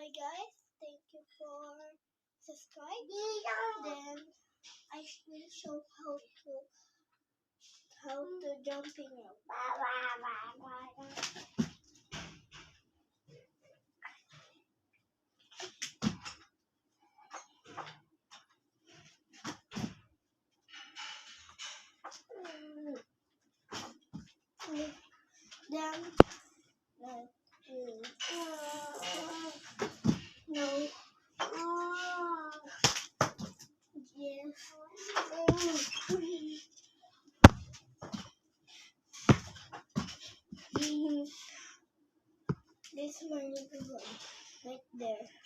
Hi guys, thank you for subscribe. Then I will show how to jumping rope. Then no. Yes. This is my little one right there.